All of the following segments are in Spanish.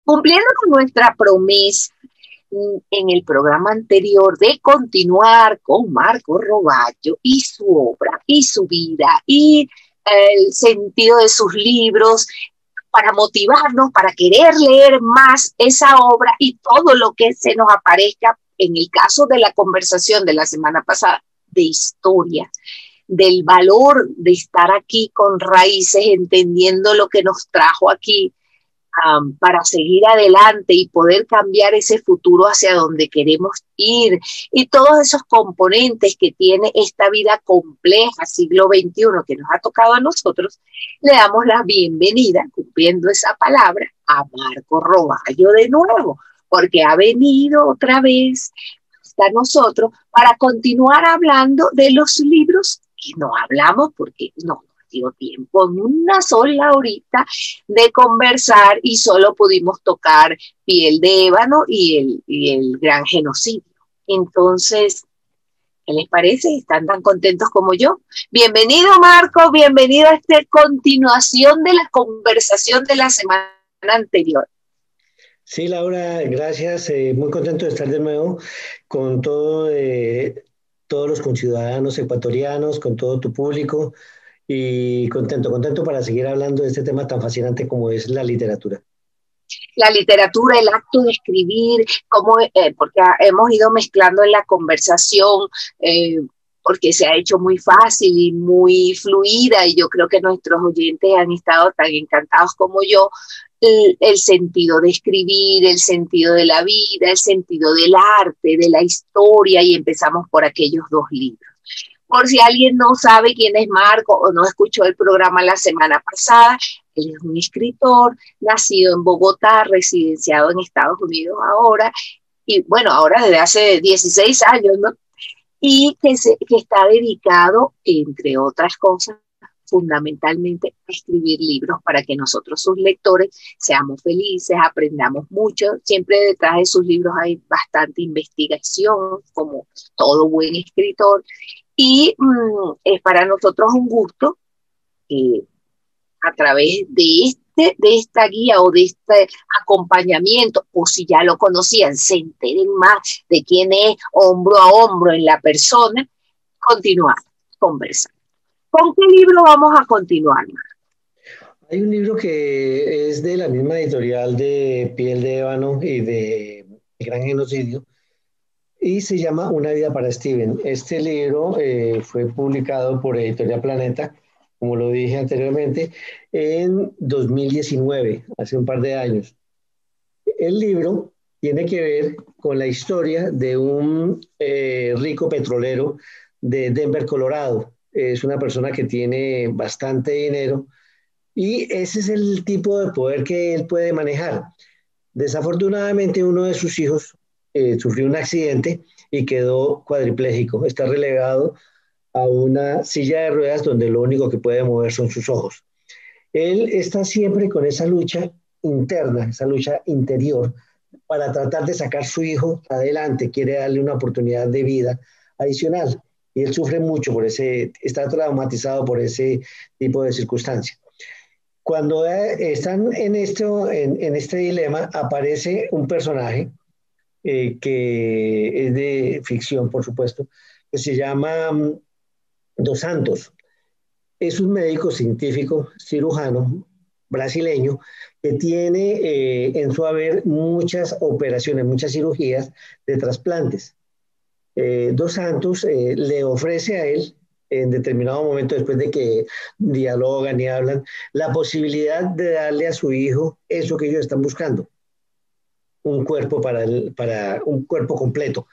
Cumpliendo con nuestra promesa en el programa anterior de continuar con Marco Robaggio y su obra y su vida y el sentido de sus libros para motivarnos, para querer leer más esa obra y todo lo que se nos aparezca en el caso de la conversación de la semana pasada de historia, del valor de estar aquí con raíces, entendiendo lo que nos trajo aquí, para seguir adelante y poder cambiar ese futuro hacia donde queremos ir, y todos esos componentes que tiene esta vida compleja, siglo XXI, que nos ha tocado a nosotros. Le damos la bienvenida, cumpliendo esa palabra, a Marco Robaggio de nuevo, porque ha venido otra vez hasta nosotros para continuar hablando de los libros que no hablamos porque no dio tiempo en una sola horita de conversar y solo pudimos tocar Piel de Ébano y el gran genocidio. Entonces, ¿qué les parece? ¿Están tan contentos como yo? Bienvenido, Marco, bienvenido a esta continuación de la conversación de la semana anterior. Sí, Laura, gracias. Muy contento de estar de nuevo con todos los conciudadanos ecuatorianos, con todo tu público y contento para seguir hablando de este tema tan fascinante como es la literatura. La literatura, el acto de escribir, porque hemos ido mezclando en la conversación, porque se ha hecho muy fácil y muy fluida, y yo creo que nuestros oyentes han estado tan encantados como yo. El sentido de escribir, el sentido de la vida, el sentido del arte, de la historia, y empezamos por aquellos dos libros. Por si alguien no sabe quién es Marco o no escuchó el programa la semana pasada, él es un escritor nacido en Bogotá, residenciado en Estados Unidos ahora, y bueno, ahora desde hace 16 años, ¿no? Y que está dedicado, entre otras cosas, fundamentalmente a escribir libros para que nosotros, sus lectores, seamos felices, aprendamos mucho. Siempre detrás de sus libros hay bastante investigación, como todo buen escritor, y es para nosotros un gusto que a través de esta guía o de este acompañamiento, o si ya lo conocían, se enteren más de quién es hombro a hombro en la persona, continuar conversando. ¿Con qué libro vamos a continuar? Hay un libro que es de la misma editorial de Piel de Ébano y de El Gran Genocidio, y se llama Una vida para Steven. Este libro fue publicado por Editorial Planeta, como lo dije anteriormente, en 2019, hace un par de años. El libro tiene que ver con la historia de un rico petrolero de Denver, Colorado. Es una persona que tiene bastante dinero y ese es el tipo de poder que él puede manejar. Desafortunadamente, uno de sus hijos sufrió un accidente y quedó cuadripléjico. Está relegado a una silla de ruedas donde lo único que puede mover son sus ojos. Él está siempre con esa lucha interna, esa lucha interior, para tratar de sacar a su hijo adelante. Quiere darle una oportunidad de vida adicional. Y él sufre mucho está traumatizado por ese tipo de circunstancias. Cuando están en este dilema, aparece un personaje que es de ficción, por supuesto, que se llama Dos Santos. Es un médico científico, cirujano, brasileño, que tiene en su haber muchas operaciones, muchas cirugías de trasplantes. Dos Santos le ofrece a él, en determinado momento, después de que dialogan y hablan, la posibilidad de darle a su hijo eso que ellos están buscando, un cuerpo para un cuerpo completo,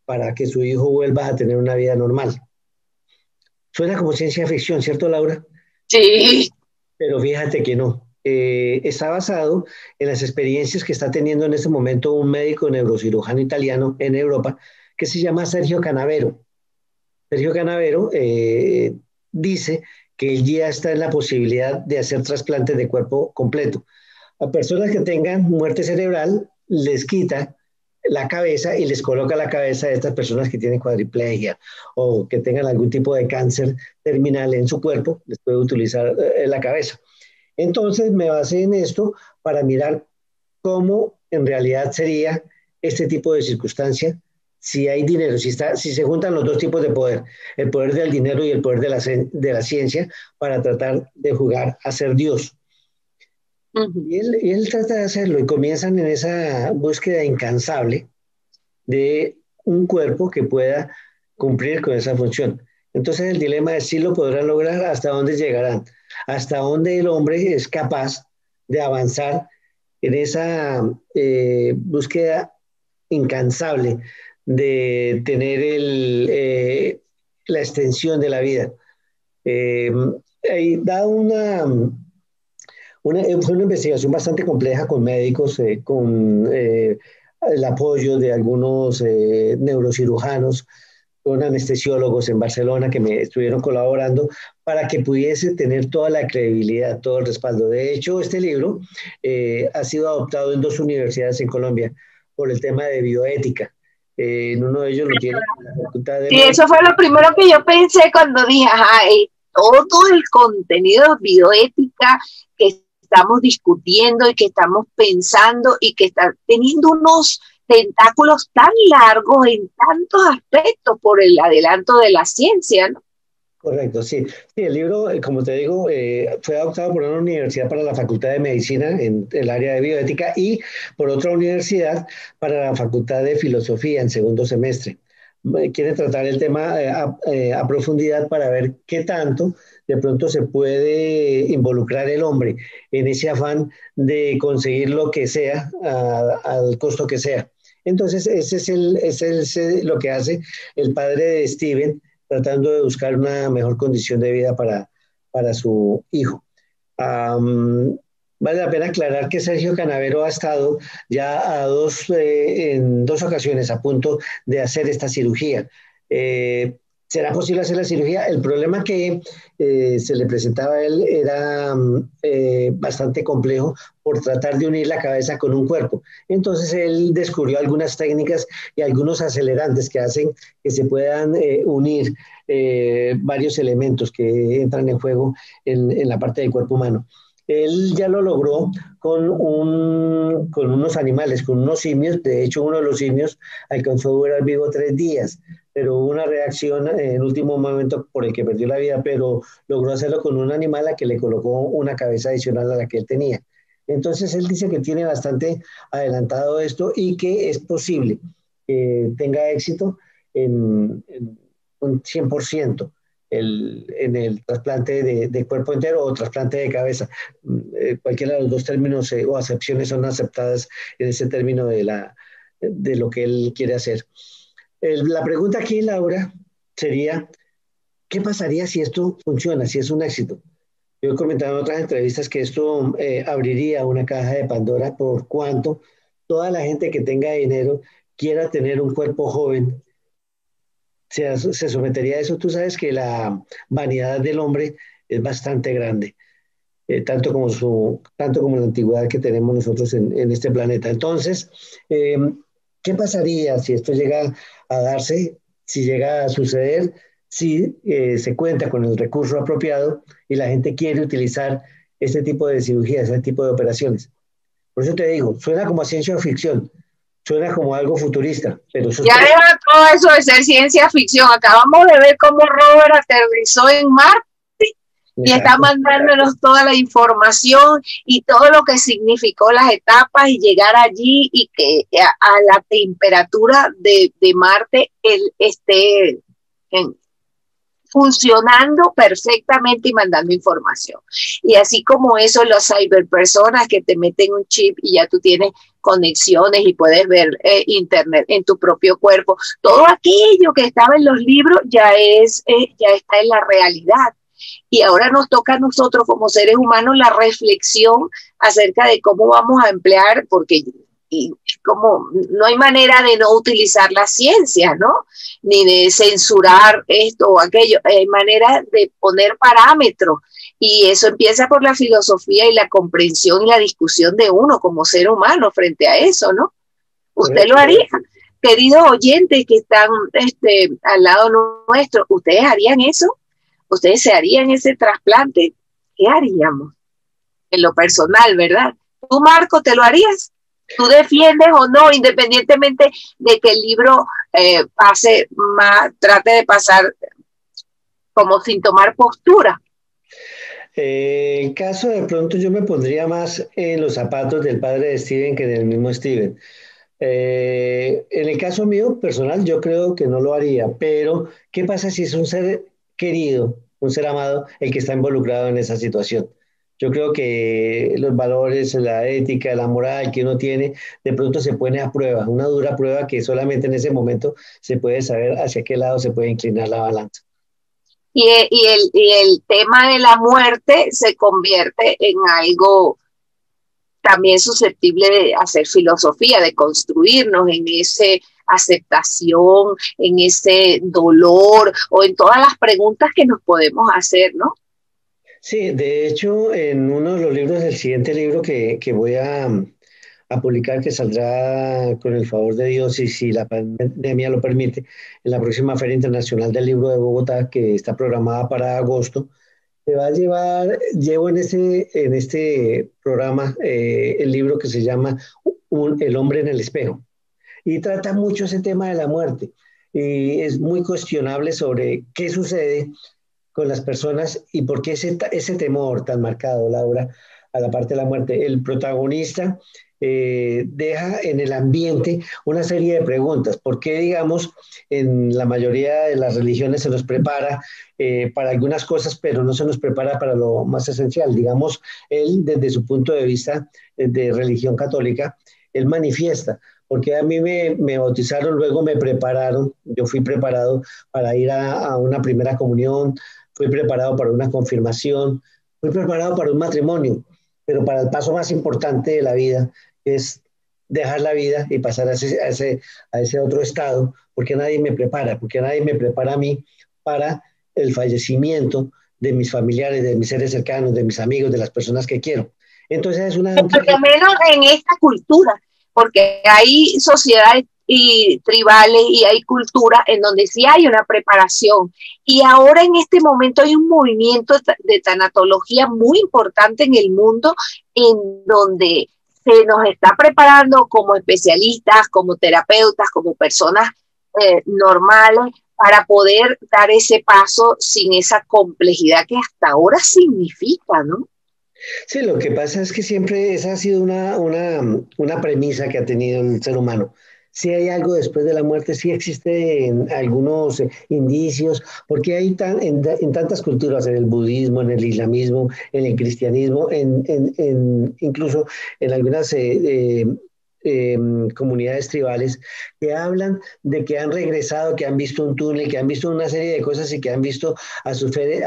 para que su hijo vuelva a tener una vida normal. Suena como ciencia ficción, ¿cierto, Laura? Sí. Pero fíjate que no. Está basado en las experiencias que está teniendo en este momento un médico neurocirujano italiano en Europa que se llama Sergio Canavero. Sergio Canavero dice que él ya está en la posibilidad de hacer trasplantes de cuerpo completo. A personas que tengan muerte cerebral, les quita la cabeza y les coloca la cabeza de estas personas que tienen cuadriplegia o que tengan algún tipo de cáncer terminal en su cuerpo, les puede utilizar la cabeza. Entonces me basé en esto para mirar cómo en realidad sería este tipo de circunstancia si hay dinero, si se juntan los dos tipos de poder, el poder del dinero y el poder de la ciencia, para tratar de jugar a ser Dios. Y él trata de hacerlo y comienzan en esa búsqueda incansable de un cuerpo que pueda cumplir con esa función. Entonces el dilema es si lo podrán lograr, hasta dónde llegarán, hasta dónde el hombre es capaz de avanzar en esa búsqueda incansable de tener la extensión de la vida. Eh, da fue una investigación bastante compleja con médicos, con el apoyo de algunos neurocirujanos, con anestesiólogos en Barcelona que me estuvieron colaborando para que pudiese tener toda la credibilidad, todo el respaldo. De hecho, este libro ha sido adoptado en dos universidades en Colombia por el tema de bioética. En uno de ellos lo tiene la Facultad de Sí, Medicina. eso fue lo primero que yo pensé cuando dije, todo el contenido de bioética que estamos discutiendo y que estamos pensando y que está teniendo unos tentáculos tan largos en tantos aspectos por el adelanto de la ciencia, ¿no? Correcto, sí. Sí, el libro, como te digo, fue adoptado por una universidad para la Facultad de Medicina en el área de bioética y por otra universidad para la Facultad de Filosofía en segundo semestre. Quiere tratar el tema a profundidad para ver qué tanto de pronto se puede involucrar el hombre en ese afán de conseguir lo que sea al costo que sea. Entonces, ese es lo que hace el padre de Steven, tratando de buscar una mejor condición de vida para su hijo. Um, vale la pena aclarar que Sergio Canavero ha estado ya en dos ocasiones a punto de hacer esta cirugía. ¿Será posible hacer la cirugía? El problema que se le presentaba a él era bastante complejo por tratar de unir la cabeza con un cuerpo. Entonces él descubrió algunas técnicas y algunos acelerantes que hacen que se puedan unir varios elementos que entran en juego en la parte del cuerpo humano. Él ya lo logró con unos animales, con unos simios. De hecho, uno de los simios alcanzó a durar vivo 3 días, pero hubo una reacción en el último momento por el que perdió la vida, pero logró hacerlo con un animal a que le colocó una cabeza adicional a la que él tenía. Entonces, él dice que tiene bastante adelantado esto y que es posible que tenga éxito en un 100% en el trasplante de cuerpo entero o trasplante de cabeza. Cualquiera de los dos términos o acepciones son aceptadas en ese término de lo que él quiere hacer. La pregunta aquí, Laura, sería, ¿qué pasaría si esto funciona, si es un éxito? Yo he comentado en otras entrevistas que esto abriría una caja de Pandora por cuanto toda la gente que tenga dinero quiera tener un cuerpo joven, se sometería a eso. Tú sabes que la vanidad del hombre es bastante grande, tanto como la antigüedad que tenemos nosotros en este planeta. Entonces, eh, ¿qué pasaría si esto llega a darse, si llega a suceder, si se cuenta con el recurso apropiado y la gente quiere utilizar este tipo de cirugías, este tipo de operaciones? Por eso te digo, suena como a ciencia ficción, suena como algo futurista, pero eso es Ya deja todo eso de ser ciencia ficción. Acabamos de ver cómo Robert aterrizó en Marte y está mandándonos toda la información y todo lo que significó las etapas y llegar allí y que a la temperatura de Marte él esté funcionando perfectamente y mandando información. Y así como eso, los cyberpersonas que te meten un chip y ya tú tienes conexiones y puedes ver internet en tu propio cuerpo. Todo aquello que estaba en los libros ya está en la realidad. Y ahora nos toca a nosotros como seres humanos la reflexión acerca de cómo vamos a emplear, porque como no hay manera de no utilizar la ciencia, ¿no? Ni de censurar esto o aquello, hay manera de poner parámetros y eso empieza por la filosofía y la comprensión y la discusión de uno como ser humano frente a eso, ¿no? ¿Usted lo haría? Queridos oyentes que están al lado nuestro, ¿ustedes harían eso? ¿Ustedes se harían ese trasplante? ¿Qué haríamos? En lo personal, ¿verdad? ¿Tú, Marco, te lo harías? ¿Tú defiendes o no, independientemente de que el libro pase más, trate de pasar como sin tomar postura? En caso de pronto yo me pondría más en los zapatos del padre de Steven que del mismo Steven. En el caso mío personal, yo creo que no lo haría, pero ¿qué pasa si es un ser querido, un ser amado, el que está involucrado en esa situación? Yo creo que los valores, la ética, la moral que uno tiene, de pronto se pone a prueba, una dura prueba que solamente en ese momento se puede saber hacia qué lado se puede inclinar la balanza. Y el tema de la muerte se convierte en algo también susceptible de hacer filosofía, de construirnos en ese aceptación, en ese dolor o en todas las preguntas que nos podemos hacer, ¿no? Sí, de hecho, en uno de los libros, el siguiente libro que voy a publicar, que saldrá con el favor de Dios y si la pandemia lo permite, en la próxima Feria Internacional del Libro de Bogotá, que está programada para agosto, te va a llevar, llevo en este programa el libro que se llama El hombre en el espejo y trata mucho ese tema de la muerte. Y es muy cuestionable sobre qué sucede con las personas y por qué ese temor tan marcado, Laura, a la parte de la muerte. El protagonista deja en el ambiente una serie de preguntas. ¿Por qué, digamos, en la mayoría de las religiones se nos prepara para algunas cosas, pero no se nos prepara para lo más esencial? Digamos, él, desde su punto de vista de religión católica, él manifiesta. Porque a mí me bautizaron, luego me prepararon, yo fui preparado para ir a una primera comunión, fui preparado para una confirmación, fui preparado para un matrimonio, pero para el paso más importante de la vida, que es dejar la vida y pasar a ese otro estado, porque nadie me prepara, porque nadie me prepara a mí para el fallecimiento de mis familiares, de mis seres cercanos, de mis amigos, de las personas que quiero. Entonces es una... Por lo menos en esta cultura, porque hay sociedades y tribales y hay cultura en donde sí hay una preparación. Y ahora en este momento hay un movimiento de tanatología muy importante en el mundo en donde se nos está preparando como especialistas, como terapeutas, como personas normales para poder dar ese paso sin esa complejidad que hasta ahora significa, ¿no? Sí, lo que pasa es que siempre esa ha sido una premisa que ha tenido el ser humano. Si hay algo después de la muerte, sí existen algunos indicios, porque hay en tantas culturas, en el budismo, en el islamismo, en el cristianismo, incluso en algunas comunidades tribales, que hablan de que han regresado, que han visto un túnel, que han visto una serie de cosas y que han visto a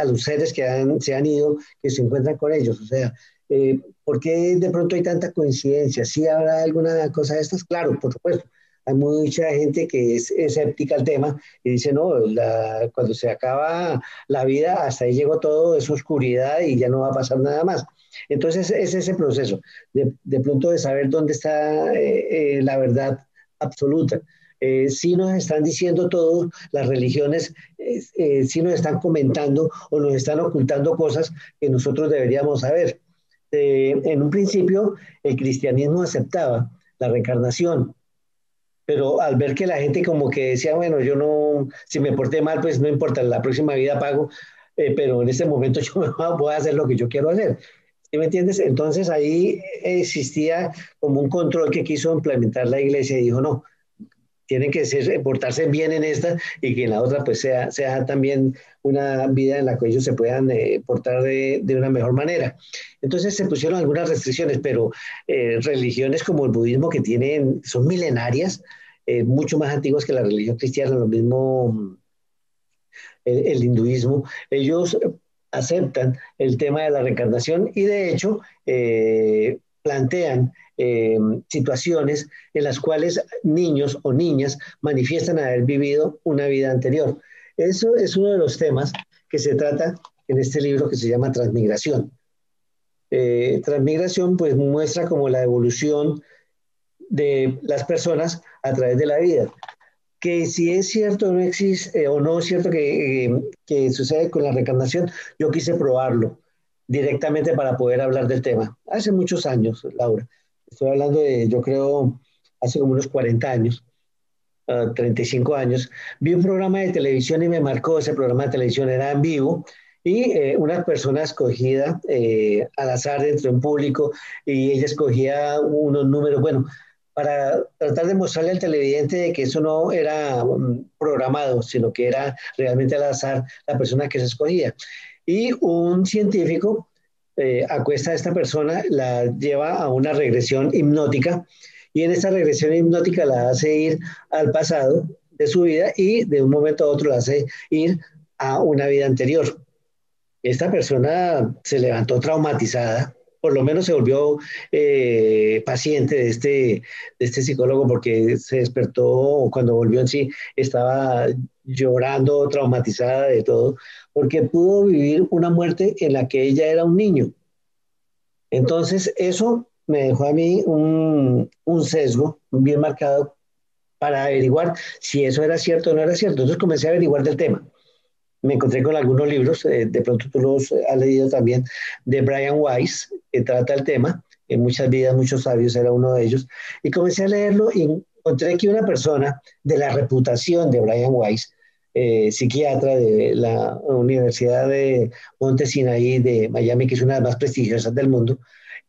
los seres que se han ido, que se encuentran con ellos. O sea, ¿por qué de pronto hay tanta coincidencia? ¿Sí habrá alguna cosa de estas? Claro, por supuesto. Hay mucha gente que es escéptica al tema y dice, no, cuando se acaba la vida, hasta ahí llegó todo, es oscuridad y ya no va a pasar nada más. Entonces es ese proceso de pronto de saber dónde está la verdad absoluta. Sí nos están diciendo todo, las religiones sí nos están comentando o nos están ocultando cosas que nosotros deberíamos saber. En un principio, el cristianismo aceptaba la reencarnación, pero al ver que la gente como que decía, bueno, yo no, si me porté mal, pues no importa, en la próxima vida pago, pero en este momento yo voy a hacer lo que yo quiero hacer. ¿Sí me entiendes? Entonces ahí existía como un control que quiso implementar la iglesia y dijo, no, tienen que portarse bien en esta y que en la otra pues sea también una vida en la que ellos se puedan portar de una mejor manera. Entonces se pusieron algunas restricciones, pero religiones como el budismo que son milenarias, mucho más antiguas que la religión cristiana, lo mismo el hinduismo, ellos aceptan el tema de la reencarnación y de hecho plantean situaciones en las cuales niños o niñas manifiestan haber vivido una vida anterior. Eso es uno de los temas que se trata en este libro que se llama Transmigración. Transmigración pues muestra como la evolución de las personas a través de la vida que si es cierto o no existe o no es cierto que sucede con la reencarnación, yo quise probarlo directamente para poder hablar del tema. Hace muchos años, Laura. Estoy hablando de, yo creo, hace como unos 40 años, 35 años, vi un programa de televisión y me marcó. Ese programa de televisión, era en vivo y una persona escogida al azar dentro de un público, y ella escogía unos números, bueno, para tratar de mostrarle al televidente de que eso no era programado, sino que era realmente al azar la persona que se escogía. Y un científico acuesta a esta persona, la lleva a una regresión hipnótica, y en esta regresión hipnótica la hace ir al pasado de su vida y de un momento a otro la hace ir a una vida anterior. Esta persona se levantó traumatizada, por lo menos se volvió paciente de este psicólogo, porque se despertó cuando volvió en sí, estaba llorando, traumatizada de todo, porque pudo vivir una muerte en la que ella era un niño. Entonces, eso me dejó a mí un sesgo bien marcado para averiguar si eso era cierto o no era cierto. Entonces comencé a averiguar del tema. Me encontré con algunos libros, de pronto tú los has leído también, de Brian Weiss, que trata el tema. En Muchas vidas, muchos sabios era uno de ellos. Y comencé a leerlo y encontré que una persona de la reputación de Brian Weiss, psiquiatra de la Universidad de Monte Sinaí de Miami, que es una de las más prestigiosas del mundo,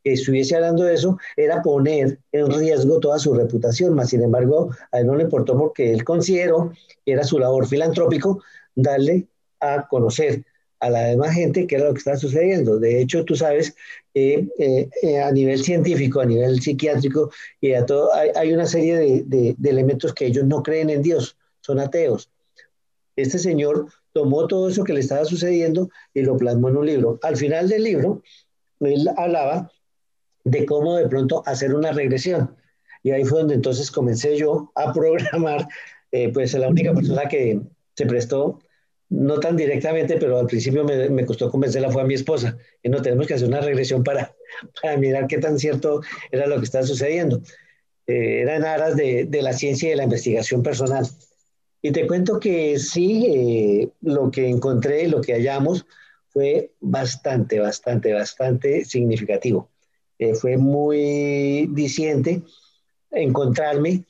que estuviese hablando de eso, era poner en riesgo toda su reputación. Mas, sin embargo, a él no le importó, porque él consideró que era su labor filantrópico darle a conocer a la demás gente qué era lo que estaba sucediendo. De hecho, tú sabes que a nivel científico, a nivel psiquiátrico, y a todo, hay una serie de elementos que ellos no creen en Dios, son ateos. Este señor tomó todo eso que le estaba sucediendo y lo plasmó en un libro. Al final del libro, él hablaba de cómo de pronto hacer una regresión. Y ahí fue donde entonces comencé yo a programar, pues la única persona que se prestó, no tan directamente, pero al principio me costó convencerla, fue a mi esposa, y no tenemos que hacer una regresión para mirar qué tan cierto era lo que estaba sucediendo. Era en aras de la ciencia y de la investigación personal. Y te cuento que sí, lo que encontré, lo que hallamos, fue bastante, bastante, bastante significativo. Fue muy diciente encontrarme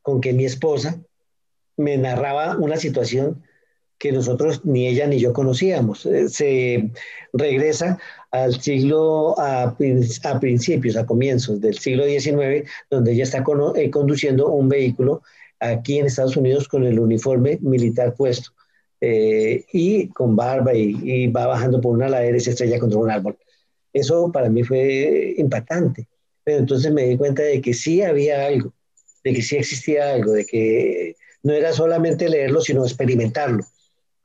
con que mi esposa me narraba una situación que nosotros, ni ella ni yo, conocíamos. Se regresa al siglo, a principios, a comienzos del siglo XIX, donde ella está conduciendo un vehículo aquí en Estados Unidos con el uniforme militar puesto, y con barba, y va bajando por una ladera y se estrella contra un árbol. Eso para mí fue impactante. Pero entonces me di cuenta de que sí había algo, de que sí existía algo, de que no era solamente leerlo, sino experimentarlo.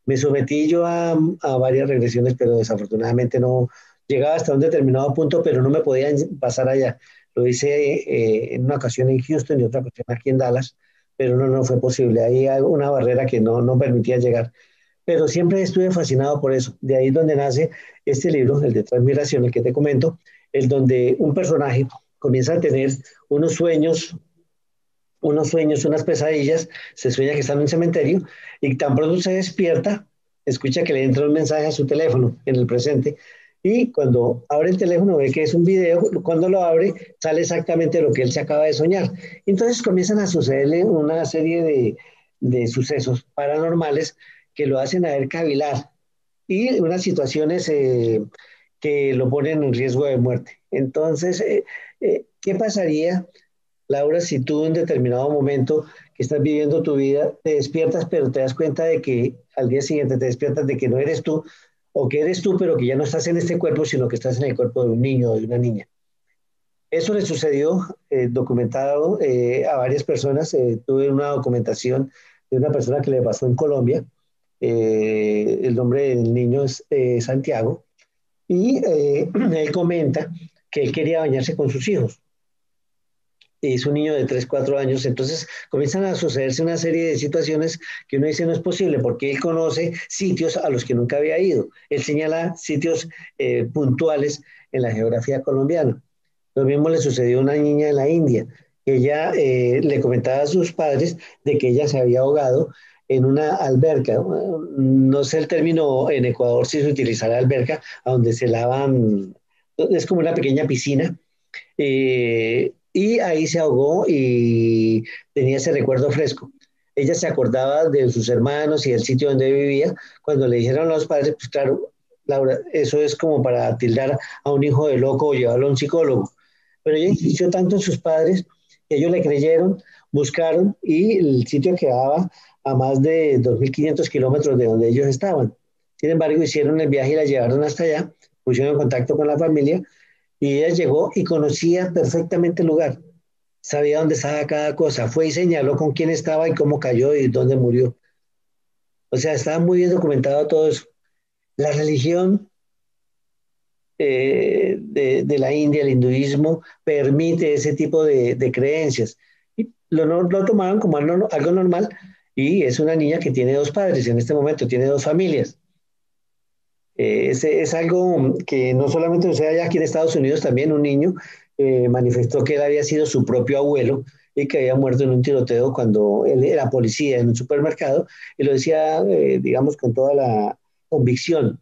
Me sometí yo a varias regresiones, pero desafortunadamente no llegaba hasta un determinado punto, pero no me podían pasar allá. Lo hice en una ocasión en Houston y otra ocasión aquí en Dallas, pero no fue posible. Hay una barrera que no permitía llegar. Pero siempre estuve fascinado por eso. De ahí es donde nace este libro, el de Transmigración, el que te comento, el donde un personaje comienza a tener unos sueños, unas pesadillas, se sueña que está en un cementerio, y tan pronto se despierta, escucha que le entra un mensaje a su teléfono en el presente, y cuando abre el teléfono ve que es un video. Cuando lo abre sale exactamente lo que él se acaba de soñar. Entonces comienzan a sucederle una serie de sucesos paranormales que lo hacen a él cavilar, y unas situaciones que lo ponen en riesgo de muerte. Entonces, ¿qué pasaría, Laura, si tú en determinado momento que estás viviendo tu vida te despiertas, pero te das cuenta de que al día siguiente te despiertas de que no eres tú, o que eres tú, pero que ya no estás en este cuerpo, sino que estás en el cuerpo de un niño o de una niña? Eso le sucedió, documentado, a varias personas. Tuve una documentación de una persona que le pasó en Colombia. El nombre del niño es Santiago, y él comenta que él quería bañarse con sus hijos. Es un niño de 3 4 años. Entonces comienzan a sucederse una serie de situaciones que uno dice no es posible, porque él conoce sitios a los que nunca había ido. Él señala sitios puntuales en la geografía colombiana. Lo mismo le sucedió a una niña en la India, que ella le comentaba a sus padres de que ella se había ahogado en una alberca. No sé el término en Ecuador si se utilizará alberca, a donde se lavan, es como una pequeña piscina, y ahí se ahogó y tenía ese recuerdo fresco. Ella se acordaba de sus hermanos y del sitio donde vivía. Cuando le dijeron a los padres, pues claro, Laura, eso es como para tildar a un hijo de loco o llevarlo a un psicólogo. Pero ella insistió tanto en sus padres que ellos le creyeron, buscaron y el sitio quedaba a más de 2.500 kilómetros de donde ellos estaban. Sin embargo, hicieron el viaje y la llevaron hasta allá, pusieron en contacto con la familia y ella llegó y conocía perfectamente el lugar, sabía dónde estaba cada cosa, fue y señaló con quién estaba y cómo cayó y dónde murió. O sea, estaba muy bien documentado todo eso. La religión de la India, el hinduismo, permite ese tipo de creencias. Y lo tomaron como algo normal y es una niña que tiene dos padres en este momento, tiene dos familias. Es algo que no solamente sucede allá, aquí en Estados Unidos también un niño manifestó que él había sido su propio abuelo y que había muerto en un tiroteo cuando él era policía en un supermercado y lo decía, digamos, con toda la convicción.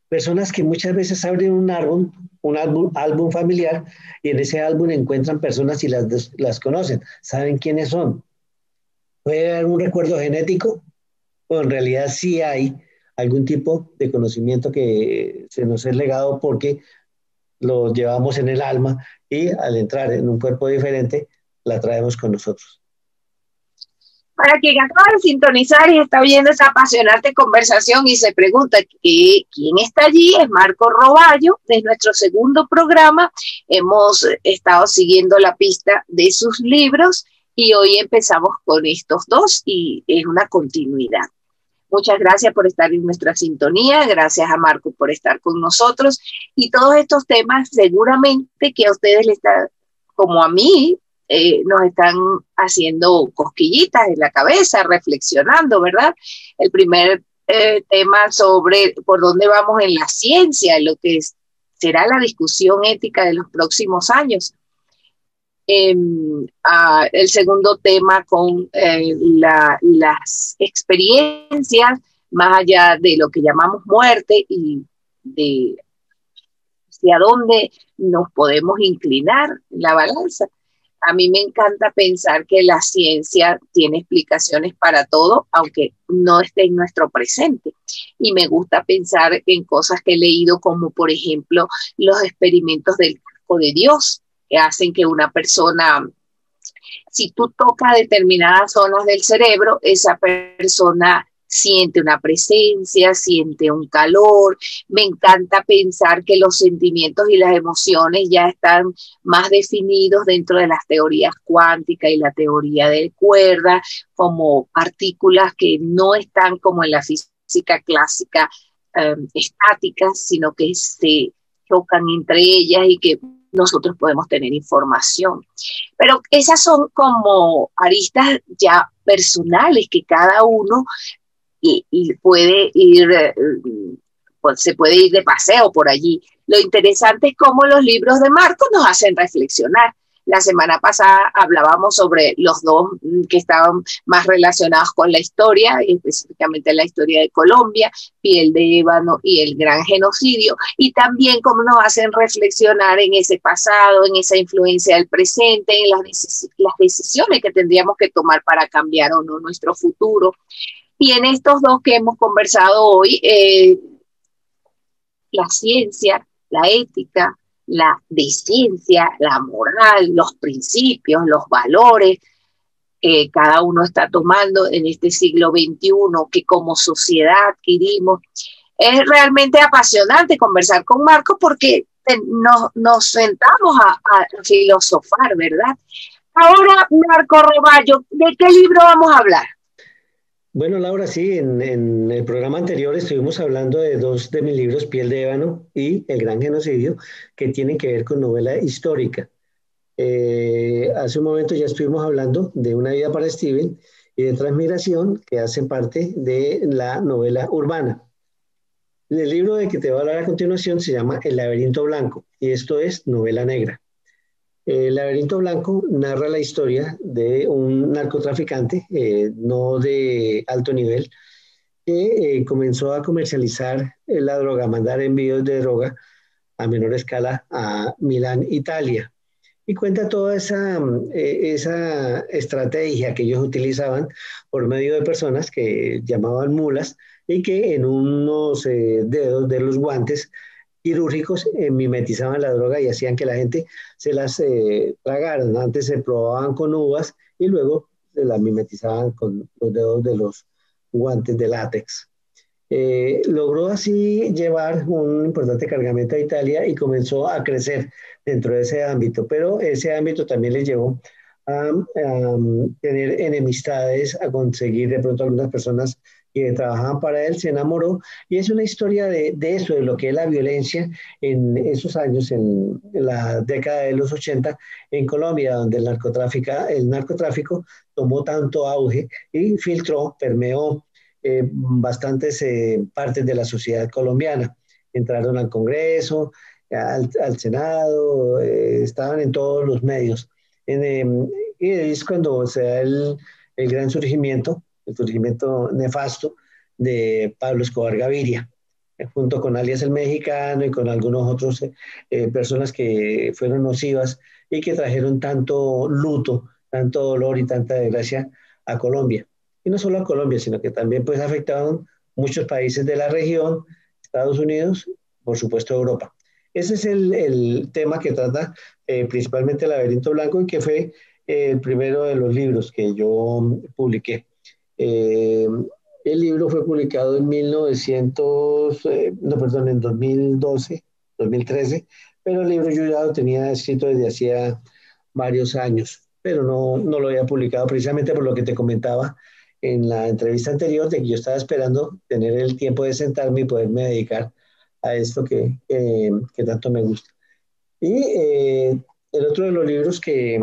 Personas que muchas veces abren álbum familiar y en ese álbum encuentran personas y las conocen, saben quiénes son. ¿Puede haber un recuerdo genético? O en realidad sí hay algún tipo de conocimiento que se nos es legado porque lo llevamos en el alma y al entrar en un cuerpo diferente la traemos con nosotros. Para quien acaba de sintonizar y está oyendo esa apasionante conversación y se pregunta quién está allí, es Marco Roballo, de nuestro segundo programa. Hemos estado siguiendo la pista de sus libros y hoy empezamos con estos dos y es una continuidad. Muchas gracias por estar en nuestra sintonía, gracias a Marco por estar con nosotros y todos estos temas seguramente que a ustedes les están, como a mí, nos están haciendo cosquillitas en la cabeza, reflexionando, ¿verdad? El primer tema sobre por dónde vamos en la ciencia, lo que será la discusión ética de los próximos años. El segundo tema con las experiencias más allá de lo que llamamos muerte y de hacia dónde nos podemos inclinar en la balanza. A mí me encanta pensar que la ciencia tiene explicaciones para todo, aunque no esté en nuestro presente. Y me gusta pensar en cosas que he leído, como por ejemplo los experimentos del casco de Dios, que hacen que una persona, si tú tocas determinadas zonas del cerebro, esa persona siente una presencia, siente un calor. Me encanta pensar que los sentimientos y las emociones ya están más definidos dentro de las teorías cuánticas y la teoría de cuerda, como partículas que no están como en la física clásica estáticas, sino que se chocan entre ellas y que nosotros podemos tener información. Pero esas son como aristas ya personales que cada uno y puede ir, pues se puede ir de paseo por allí. Lo interesante es cómo los libros de Marco nos hacen reflexionar. La semana pasada hablábamos sobre los dos que estaban más relacionados con la historia, específicamente la historia de Colombia, Piel de Ébano y el gran genocidio, y también cómo nos hacen reflexionar en ese pasado, en esa influencia del presente, en las decisiones que tendríamos que tomar para cambiar o no nuestro futuro. Y en estos dos que hemos conversado hoy, la ciencia, la ética, la desciencia, la moral, los principios, los valores que cada uno está tomando en este siglo XXI, que como sociedad adquirimos. Es realmente apasionante conversar con Marco porque nos sentamos a filosofar, ¿verdad? Ahora, Marco Roballo, ¿de qué libro vamos a hablar? Bueno, Laura, sí, en el programa anterior estuvimos hablando de dos de mis libros, Piel de Ébano y El Gran Genocidio, que tienen que ver con novela histórica. Hace un momento ya estuvimos hablando de Una vida para Steven y de Transmigración, que hacen parte de la novela urbana. El libro de que te voy a hablar a continuación se llama El laberinto blanco y esto es novela negra. El laberinto blanco narra la historia de un narcotraficante, no de alto nivel, que comenzó a comercializar la droga, a mandar envíos de droga a menor escala a Milán, Italia. y cuenta toda esa estrategia que ellos utilizaban por medio de personas que llamaban mulas y que en unos dedos de los guantes quirúrgicos mimetizaban la droga y hacían que la gente se las tragara. Antes se probaban con uvas y luego se las mimetizaban con los dedos de los guantes de látex. Logró así llevar un importante cargamento a Italia y comenzó a crecer dentro de ese ámbito, pero ese ámbito también le llevó a tener enemistades, a conseguir de pronto algunas personas que trabajaban para él, se enamoró y es una historia de eso, de lo que es la violencia en esos años, en la década de los 80 en Colombia, donde el narcotráfico tomó tanto auge y filtró, permeó bastantes partes de la sociedad colombiana. Entraron al Congreso, al Senado, estaban en todos los medios. Y es cuando se da el gran surgimiento, el surgimiento nefasto de Pablo Escobar Gaviria, junto con alias el Mexicano y con algunos otros personas que fueron nocivas y que trajeron tanto luto, tanto dolor y tanta desgracia a Colombia. Y no solo a Colombia, sino que también pues afectaron muchos países de la región, Estados Unidos, por supuesto Europa. Ese es el tema que trata principalmente el Laberinto Blanco y que fue el primero de los libros que yo publiqué. Eh, el libro fue publicado en 1900, no, perdón, en 2012, 2013, pero el libro yo ya lo tenía escrito desde hacía varios años, pero no lo había publicado precisamente por lo que te comentaba en la entrevista anterior, de que yo estaba esperando tener el tiempo de sentarme y poderme dedicar a esto que tanto me gusta. Y el otro de los libros que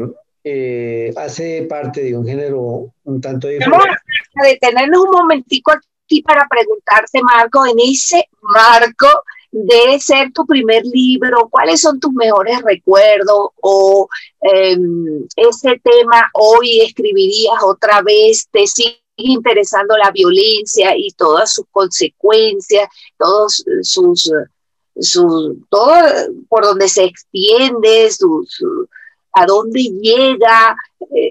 hace parte de un género un tanto Vamos diferente. a detenernos un momentico aquí para preguntarte, Marco, en ese marco de ser tu primer libro, ¿cuáles son tus mejores recuerdos? O ese tema hoy escribirías otra vez, te sigue interesando la violencia y todas sus consecuencias, todos todo por donde se extiende, a dónde llega,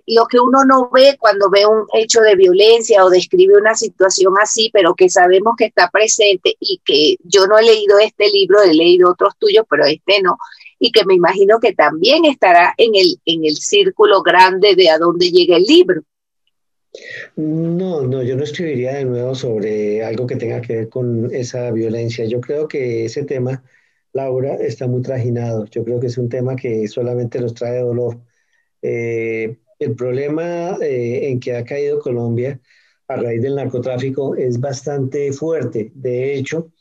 lo que uno no ve cuando ve un hecho de violencia o describe una situación así, pero que sabemos que está presente y que yo no he leído este libro, he leído otros tuyos, pero este no, y que me imagino que también estará en el círculo grande de a dónde llega el libro. No, yo no escribiría de nuevo sobre algo que tenga que ver con esa violencia. Yo creo que ese tema, Laura, está muy trajinado. Yo creo que es un tema que solamente nos trae dolor. El problema en que ha caído Colombia a raíz del narcotráfico es bastante fuerte. De hecho,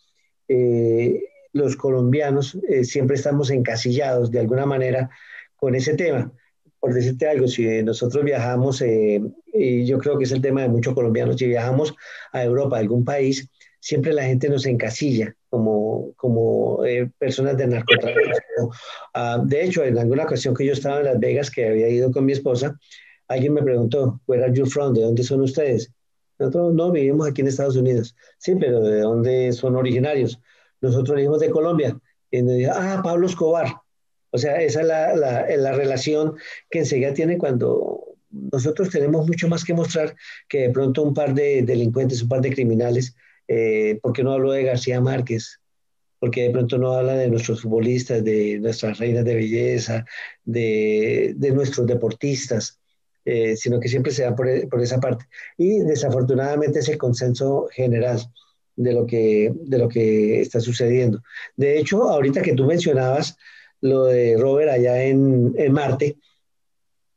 los colombianos siempre estamos encasillados de alguna manera con ese tema. Por decirte algo, si nosotros viajamos, y yo creo que es el tema de muchos colombianos, si viajamos a Europa, a algún país, siempre la gente nos encasilla como personas de narcotráfico. De hecho, en alguna ocasión que yo estaba en Las Vegas, que había ido con mi esposa, alguien me preguntó, ¿Where are you from? ¿De dónde son ustedes? Nosotros no vivimos aquí en Estados Unidos. Sí, pero ¿de dónde son originarios? Nosotros venimos de Colombia. Y nos dijo, Pablo Escobar. O sea, esa es la relación que enseguida tiene cuando nosotros tenemos mucho más que mostrar que de pronto un par de delincuentes, un par de criminales. ¿Por qué no hablo de García Márquez? Porque de pronto no habla de nuestros futbolistas, de nuestras reinas de belleza, de nuestros deportistas, sino que siempre se da por esa parte. Y desafortunadamente es el consenso general de lo que está sucediendo. De hecho, ahorita que tú mencionabas lo de Robert allá en Marte,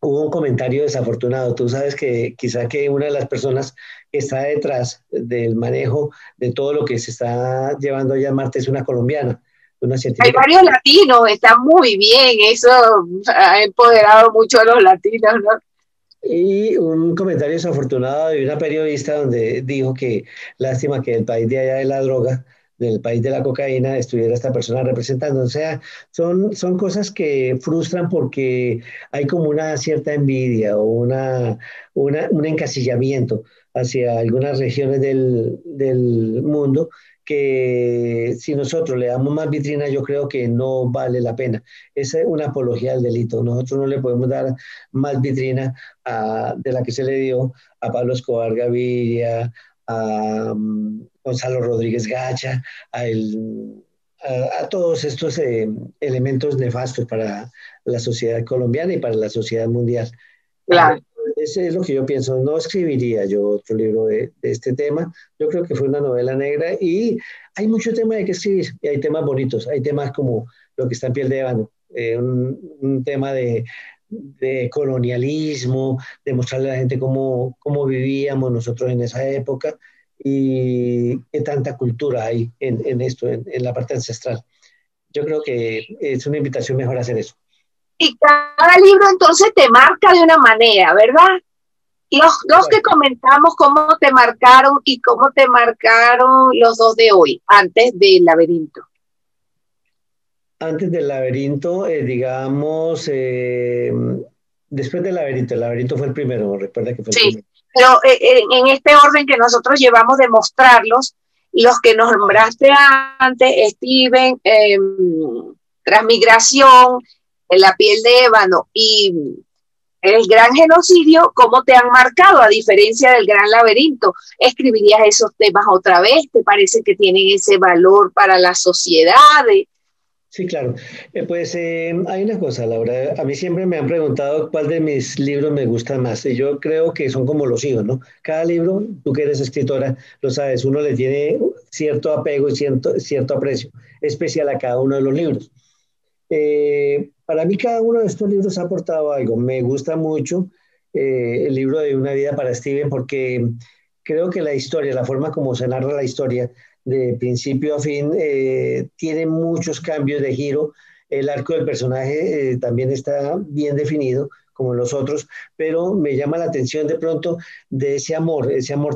hubo un comentario desafortunado. Tú sabes que quizá que una de las personas que está detrás del manejo de todo lo que se está llevando allá en Marte es una colombiana, una Hay científica. varios latinos, está muy bien, eso ha empoderado mucho a los latinos, ¿no? Y un comentario desafortunado de una periodista donde dijo que lástima que el país de allá de la droga, del país de la cocaína, estuviera esta persona representando. O sea, son cosas que frustran porque hay como una cierta envidia o un encasillamiento hacia algunas regiones del mundo que si nosotros le damos más vitrina, yo creo que no vale la pena. Es una apología al delito. Nosotros no le podemos dar más vitrina de la que se le dio a Pablo Escobar Gaviria, a Gonzalo Rodríguez Gacha, a, el, a todos estos elementos nefastos para la sociedad colombiana y para la sociedad mundial. Ah, Claro. ese es lo que yo pienso. No escribiría yo otro libro de este tema. Yo creo que fue una novela negra y hay mucho tema de que escribir. Y hay temas bonitos. Hay temas como lo que está en Piel de Ébano, un tema de colonialismo, de mostrarle a la gente cómo vivíamos nosotros en esa época y qué tanta cultura hay en esto, en la parte ancestral. Yo creo que es una invitación mejor a hacer eso. Y cada libro entonces te marca de una manera, ¿verdad? Los que comentamos, ¿cómo te marcaron y cómo te marcaron los dos de hoy, antes del laberinto? Antes del laberinto, digamos, después del laberinto, el laberinto fue el primero, recuerda que fue el Sí, primero. pero en este orden que nosotros llevamos de mostrarlos, los que nos nombraste antes, Steven, Transmigración, La piel de ébano y el gran genocidio, ¿cómo te han marcado a diferencia del gran laberinto? ¿Escribirías esos temas otra vez? ¿Te parece que tienen ese valor para la sociedad? Sí, claro. Hay una cosa, Laura. A mí siempre me han preguntado cuál de mis libros me gusta más. Y yo creo que son como los hijos, ¿no? Cada libro, tú que eres escritora, lo sabes, uno le tiene cierto apego y cierto aprecio especial a cada uno de los libros. Para mí cada uno de estos libros ha aportado algo. Me gusta mucho el libro de Una vida para Steven porque creo que la historia, la forma como se narra la historia de principio a fin, tiene muchos cambios de giro. El arco del personaje también está bien definido como los otros, pero me llama la atención de pronto de ese amor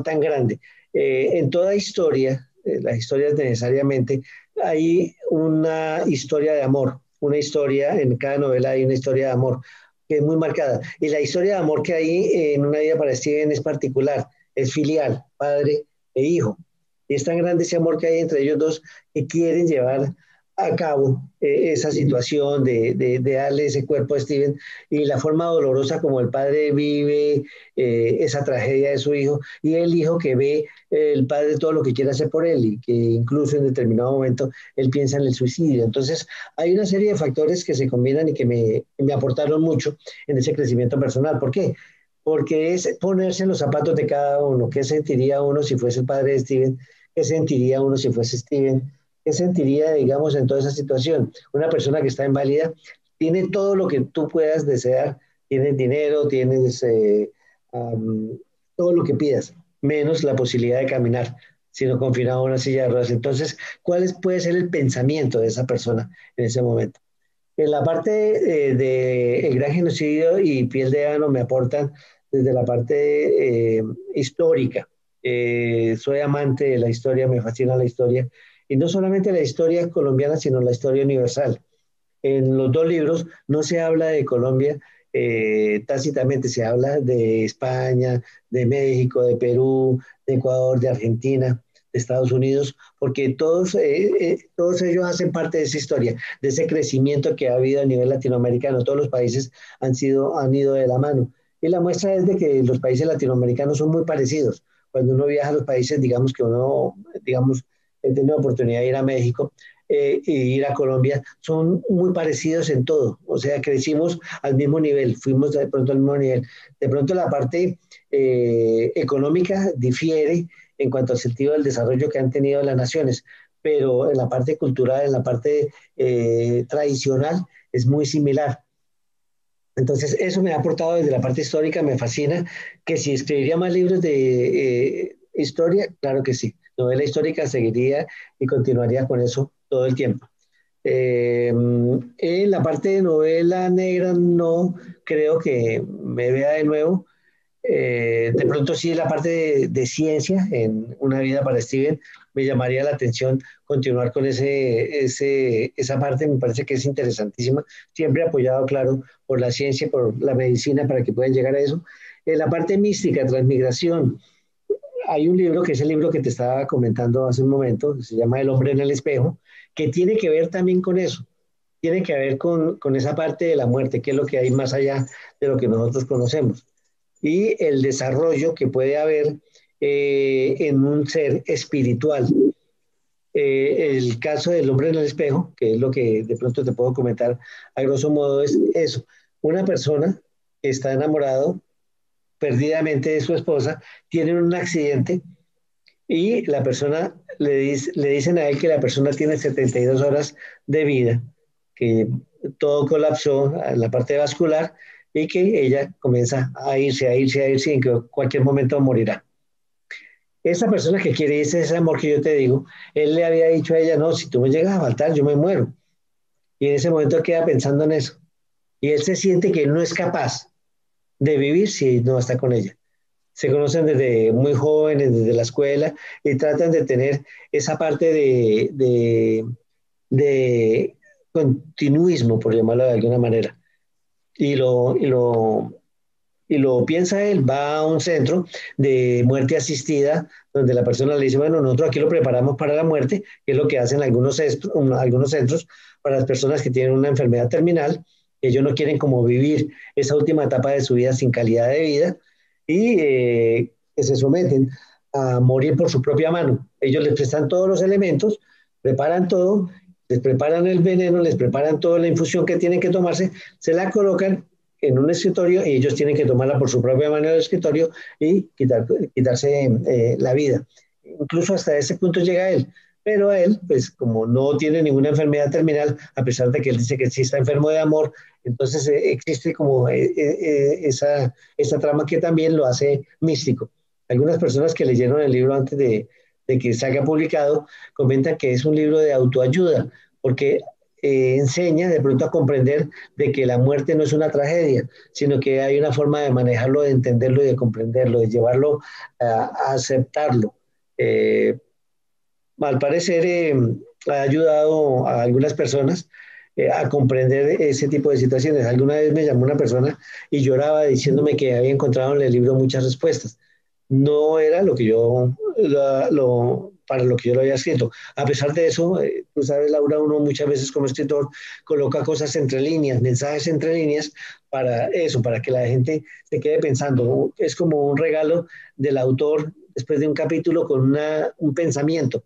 tan grande. En toda historia, las historias necesariamente, hay una historia de amor, una historia, en cada novela hay una historia de amor que es muy marcada. Y la historia de amor que hay en Una vida para Steven es particular, es filial, padre e hijo. Y es tan grande ese amor que hay entre ellos dos que quieren llevar a cabo esa situación de darle ese cuerpo a Steven y la forma dolorosa como el padre vive esa tragedia de su hijo y el hijo que ve el padre todo lo que quiere hacer por él y que incluso en determinado momento él piensa en el suicidio. Entonces hay una serie de factores que se combinan y que me aportaron mucho en ese crecimiento personal. ¿Por qué? Porque es ponerse en los zapatos de cada uno. ¿Qué sentiría uno si fuese el padre de Steven? ¿Qué sentiría uno si fuese Steven? ¿Qué sentiría, digamos, en toda esa situación? Una persona que está inválida tiene todo lo que tú puedas desear, tienes dinero, tienes todo lo que pidas, menos la posibilidad de caminar, sino confinado a una silla de ruedas. Entonces, puede ser el pensamiento de esa persona en ese momento? En la parte de El Gran Genocidio y Piel de Ébano me aportan desde la parte histórica. Soy amante de la historia, me fascina la historia, y no solamente la historia colombiana, sino la historia universal. En los dos libros no se habla de Colombia tácitamente, se habla de España, de México, de Perú, de Ecuador, de Argentina, de Estados Unidos, porque todos ellos hacen parte de esa historia, de ese crecimiento que ha habido a nivel latinoamericano. Todos los países han ido de la mano. Y la muestra es de que los países latinoamericanos son muy parecidos. Cuando uno viaja a los países, digamos que uno, digamos, he tenido oportunidad de ir a México y ir a Colombia, son muy parecidos en todo. O sea, crecimos al mismo nivel, fuimos de pronto al mismo nivel. De pronto la parte económica difiere en cuanto al sentido del desarrollo que han tenido las naciones, pero en la parte cultural, en la parte tradicional, es muy similar. Entonces, eso me ha aportado desde la parte histórica, me fascina, que si escribiría más libros de historia, claro que sí. Novela histórica seguiría y continuaría con eso todo el tiempo. En la parte de novela negra no creo que me vea de nuevo. De pronto sí la parte de ciencia en Una vida para Steven me llamaría la atención continuar con esa parte, me parece que es interesantísima, siempre apoyado, claro, por la ciencia, por la medicina para que puedan llegar a eso. En la parte mística, transmigración, hay un libro que es el libro que te estaba comentando hace un momento, que se llama El hombre en el espejo, que tiene que ver también con eso, tiene que ver con esa parte de la muerte, que es lo que hay más allá de lo que nosotros conocemos, y el desarrollo que puede haber en un ser espiritual. El caso del hombre en el espejo, que es lo que de pronto te puedo comentar a grosso modo, es eso. Una persona que está enamorado perdidamente de su esposa, tiene un accidente y la persona le dicen a él que la persona tiene 72 horas de vida, que todo colapsó en la parte vascular y que ella comienza a irse, a irse, a irse y en que cualquier momento morirá. Esa persona que quiere ese amor que yo te digo, él le había dicho a ella, no, si tú me llegas a faltar, yo me muero. Y en ese momento queda pensando en eso. Y él se siente que no es capaz de vivir si no está con ella. Se conocen desde muy jóvenes, desde la escuela, y tratan de tener esa parte de continuismo, por llamarlo de alguna manera. Y y lo piensa él, va a un centro de muerte asistida, donde la persona le dice, bueno, nosotros aquí lo preparamos para la muerte, que es lo que hacen algunos centros para las personas que tienen una enfermedad terminal, que ellos no quieren como vivir esa última etapa de su vida sin calidad de vida, y que se someten a morir por su propia mano. Ellos les prestan todos los elementos, preparan todo, les preparan el veneno, les preparan toda la infusión que tienen que tomarse, se la colocan en un escritorio y ellos tienen que tomarla por su propia mano del escritorio y quitarse la vida. Incluso hasta ese punto llega él. Pero él, pues como no tiene ninguna enfermedad terminal, a pesar de que él dice que sí está enfermo de amor, entonces existe como esa trama que también lo hace místico. Algunas personas que leyeron el libro antes de que se haya publicado comentan que es un libro de autoayuda, porque enseña de pronto a comprender de que la muerte no es una tragedia, sino que hay una forma de manejarlo, de entenderlo y de comprenderlo, de llevarlo a aceptarlo. Eh, Al parecer ha ayudado a algunas personas a comprender ese tipo de situaciones. Alguna vez me llamó una persona y lloraba diciéndome que había encontrado en el libro muchas respuestas. No era lo que para lo que yo lo había escrito. A pesar de eso, tú sabes, Laura, uno muchas veces como escritor coloca cosas entre líneas, mensajes entre líneas para eso, para que la gente se quede pensando. Es como un regalo del autor después de un capítulo con un pensamiento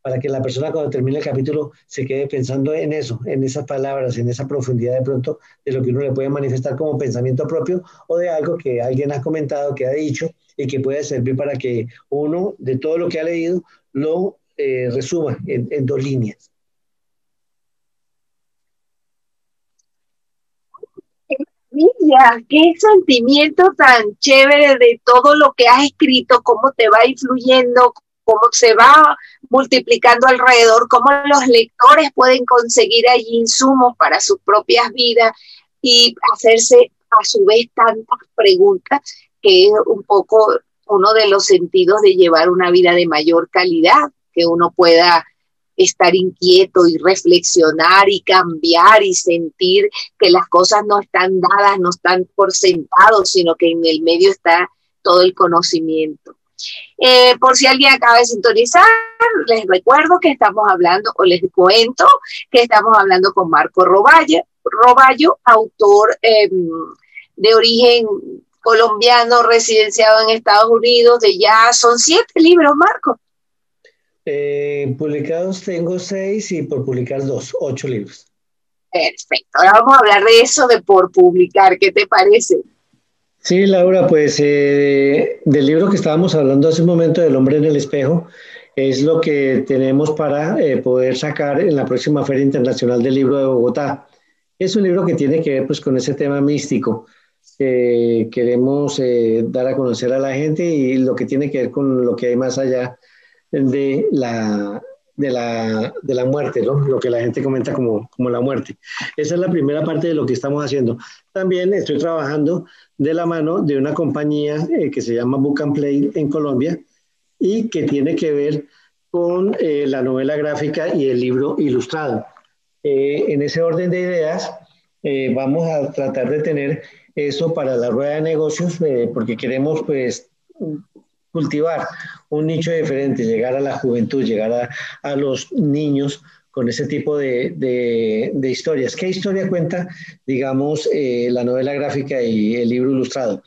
para que la persona cuando termine el capítulo se quede pensando en eso, en esas palabras, en esa profundidad de pronto de lo que uno le puede manifestar como pensamiento propio o de algo que alguien ha comentado, que ha dicho y que puede servir para que uno de todo lo que ha leído lo resuma en dos líneas. Mira, qué sentimiento tan chévere de todo lo que has escrito, cómo te va influyendo, cómo se va multiplicando alrededor, cómo los lectores pueden conseguir allí insumos para sus propias vidas y hacerse a su vez tantas preguntas, que es un poco uno de los sentidos de llevar una vida de mayor calidad, que uno pueda estar inquieto y reflexionar y cambiar y sentir que las cosas no están dadas, no están por sentado, sino que en el medio está todo el conocimiento. Por si alguien acaba de sintonizar, les recuerdo que estamos hablando, o les cuento que estamos hablando con Marco Roballo, autor de origen colombiano, residenciado en Estados Unidos, de ya son 7 libros, Marco. Publicados tengo 6 y por publicar 2, 8 libros. Perfecto, ahora vamos a hablar de eso de por publicar, ¿qué te parece? Sí, Laura, pues del libro que estábamos hablando hace un momento, del hombre en el espejo, es lo que tenemos para poder sacar en la próxima Feria Internacional del Libro de Bogotá. Es un libro que tiene que ver pues con ese tema místico que queremos dar a conocer a la gente y lo que tiene que ver con lo que hay más allá de la muerte, ¿no? Lo que la gente comenta como la muerte. Esa es la primera parte de lo que estamos haciendo. También estoy trabajando de la mano de una compañía que se llama Book and Play en Colombia y que tiene que ver con la novela gráfica y el libro ilustrado. En ese orden de ideas, vamos a tratar de tener eso para la rueda de negocios porque queremos pues cultivar un nicho diferente, llegar a la juventud, llegar a los niños con ese tipo de historias. ¿Qué historia cuenta, digamos, la novela gráfica y el libro ilustrado?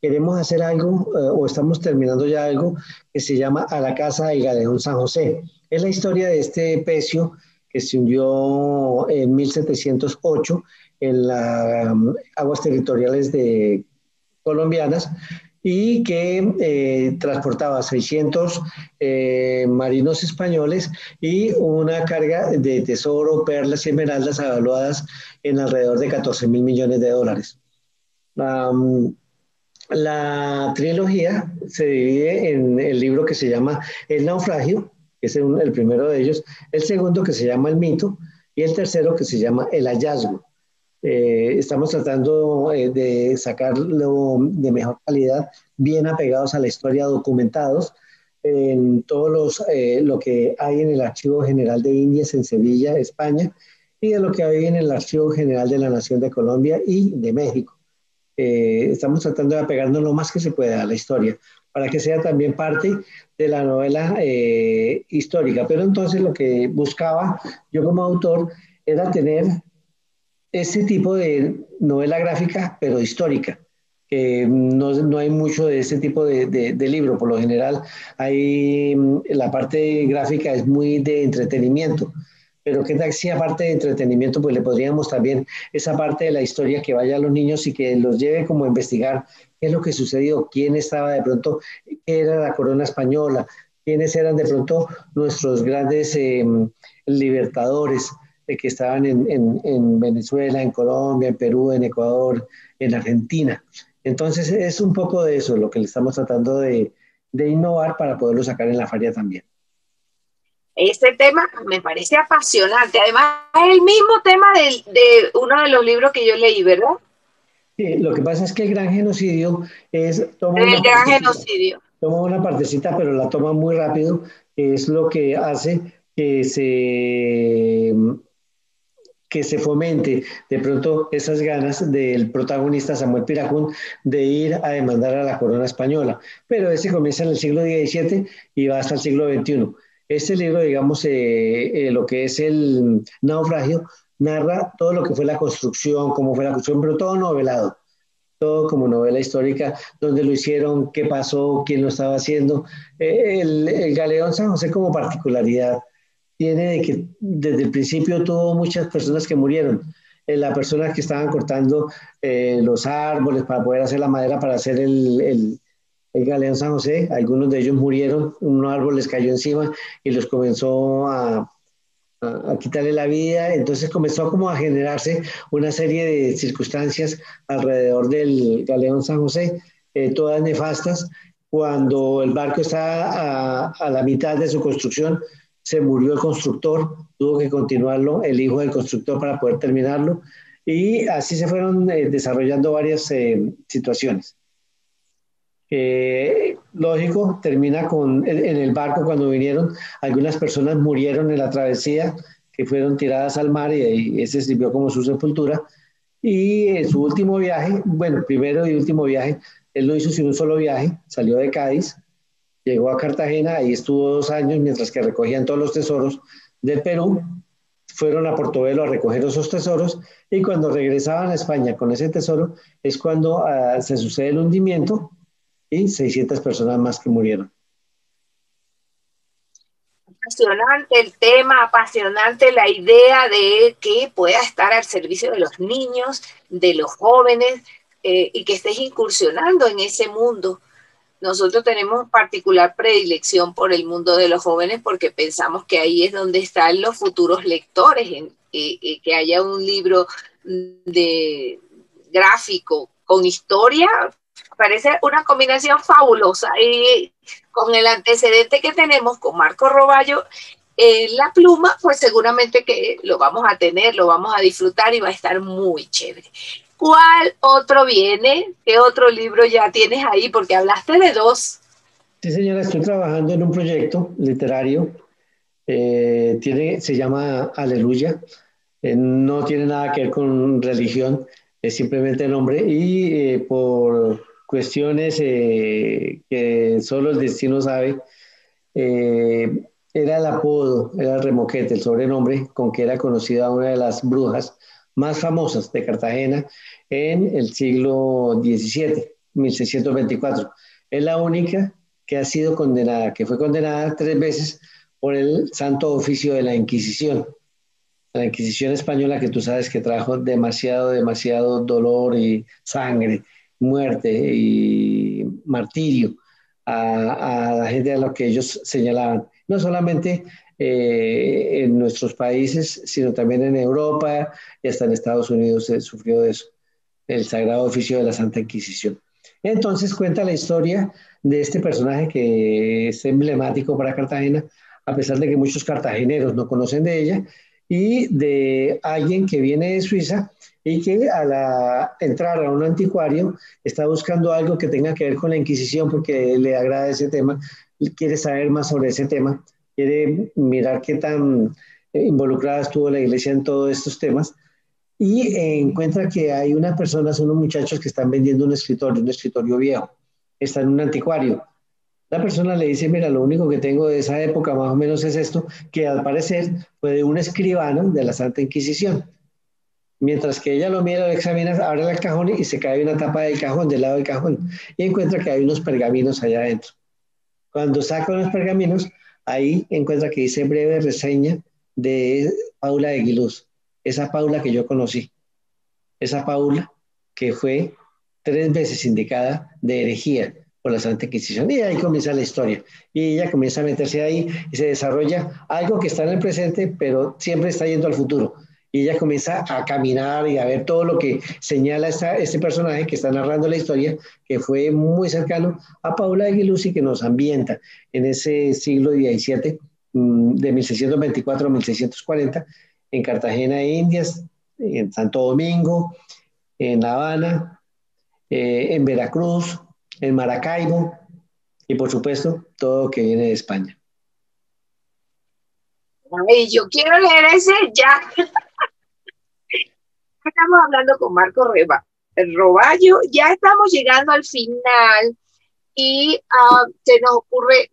Queremos hacer algo, o estamos terminando ya algo, que se llama A la Casa del Galeón San José. Es la historia de este pecio que se hundió en 1708 en las aguas territoriales de colombianas y que transportaba 600 marinos españoles y una carga de tesoro, perlas y esmeraldas evaluadas en alrededor de 14.000 millones de dólares. Um, la trilogía se divide en el libro que se llama El naufragio, que es el primero de ellos, el segundo que se llama El mito y el tercero que se llama El hallazgo. Estamos tratando de sacarlo de mejor calidad, bien apegados a la historia, documentados en todos lo que hay en el Archivo General de Indias en Sevilla, España, y de lo que hay en el Archivo General de la Nación de Colombia y de México. Estamos tratando de apegarnos lo más que se pueda a la historia, para que sea también parte de la novela histórica. Pero entonces lo que buscaba yo como autor era tener ese tipo de novela gráfica, pero histórica. No hay mucho de ese tipo de libro. Por lo general, la parte gráfica es muy de entretenimiento. Pero qué tal si aparte de entretenimiento, pues le podríamos también esa parte de la historia que vaya a los niños y que los lleve como a investigar qué es lo que sucedió, quién estaba de pronto, qué era la corona española, quiénes eran de pronto nuestros grandes libertadores que estaban en Venezuela, en Colombia, en Perú, en Ecuador, en Argentina. Entonces es un poco de eso lo que le estamos tratando de innovar para poderlo sacar en la feria también. Este tema me parece apasionante. Además, es el mismo tema de uno de los libros que yo leí, ¿verdad? Sí, lo que pasa es que el gran genocidio El gran genocidio. toma una partecita, pero la toma muy rápido, que es lo que hace que se fomente de pronto esas ganas del protagonista Samuel Pirajún de ir a demandar a la corona española. Pero ese comienza en el siglo XVII y va hasta el siglo XXI. Este libro, digamos, lo que es el naufragio, narra todo lo que fue la construcción, cómo fue la construcción, pero todo novelado, todo como novela histórica, dónde lo hicieron, qué pasó, quién lo estaba haciendo. El Galeón San José como particularidad tiene de que desde el principio tuvo muchas personas que murieron. Las personas que estaban cortando los árboles para poder hacer la madera para hacer el Galeón San José, algunos de ellos murieron, un árbol les cayó encima y los comenzó a quitarle la vida, entonces comenzó como a generarse una serie de circunstancias alrededor del Galeón San José, todas nefastas. Cuando el barco está a la mitad de su construcción, se murió el constructor, tuvo que continuarlo el hijo del constructor para poder terminarlo, y así se fueron desarrollando varias situaciones. Lógico, termina en el barco cuando vinieron, algunas personas murieron en la travesía, que fueron tiradas al mar y ese sirvió como su sepultura. Y en su último viaje, bueno, primero y último viaje, él no hizo sino un solo viaje, salió de Cádiz, llegó a Cartagena, ahí estuvo 2 años mientras que recogían todos los tesoros del Perú, fueron a Portobelo a recoger esos tesoros y cuando regresaban a España con ese tesoro es cuando se sucede el hundimiento y 600 personas más que murieron. Apasionante el tema, apasionante la idea de que pueda estar al servicio de los niños, de los jóvenes, y que estés incursionando en ese mundo. Nosotros tenemos particular predilección por el mundo de los jóvenes porque pensamos que ahí es donde están los futuros lectores, que haya un libro de gráfico con historia, parece una combinación fabulosa. Y con el antecedente que tenemos con Marco Roballo en la pluma, pues seguramente que lo vamos a tener, lo vamos a disfrutar y va a estar muy chévere. ¿Cuál otro viene? ¿Qué otro libro ya tienes ahí? Porque hablaste de dos. Sí, señora, estoy trabajando en un proyecto literario, se llama Aleluya, no tiene nada que ver con religión, es simplemente nombre y por cuestiones que solo el destino sabe, era el apodo, era el remoquete, el sobrenombre con que era conocida una de las brujas más famosas de Cartagena en el siglo XVII, 1624. Es la única que ha sido condenada, que fue condenada 3 veces por el Santo Oficio de la Inquisición. La Inquisición española, que tú sabes que trajo demasiado, demasiado dolor y sangre, muerte y martirio a la gente a lo que ellos señalaban. No solamente en nuestros países, sino también en Europa y hasta en Estados Unidos se sufrió de eso, el Sagrado Oficio de la Santa Inquisición. Entonces cuenta la historia de este personaje que es emblemático para Cartagena, a pesar de que muchos cartageneros no conocen de ella, y de alguien que viene de Suiza y que entrar a un anticuario está buscando algo que tenga que ver con la Inquisición porque le agrada ese tema, quiere saber más sobre ese tema, quiere mirar qué tan involucrada estuvo la iglesia en todos estos temas y encuentra que hay unas personas, unos muchachos que están vendiendo un escritorio viejo, está en un anticuario. La persona le dice, mira, lo único que tengo de esa época más o menos es esto, que al parecer fue de un escribano de la Santa Inquisición. Mientras que ella lo mira, lo examina, abre el cajón y se cae una tapa del cajón, del lado del cajón, y encuentra que hay unos pergaminos allá adentro. Cuando saca los pergaminos, ahí encuentra que dice breve reseña de Paula de Aguiluz, esa Paula que yo conocí, esa Paula que fue 3 veces indicada de herejía por la Santa Inquisición. Y ahí comienza la historia. Y ella comienza a meterse ahí y se desarrolla algo que está en el presente, pero siempre está yendo al futuro. Y ella comienza a caminar y a ver todo lo que señala este personaje que está narrando la historia, que fue muy cercano a Paula de Aguiluz y que nos ambienta en ese siglo XVII, de 1624 a 1640, en Cartagena de Indias, en Santo Domingo, en La Habana, en Veracruz, en Maracaibo y por supuesto todo lo que viene de España. Ay, yo quiero leer ese ya. Estamos hablando con Marco Roballo, ya estamos llegando al final y se nos ocurre,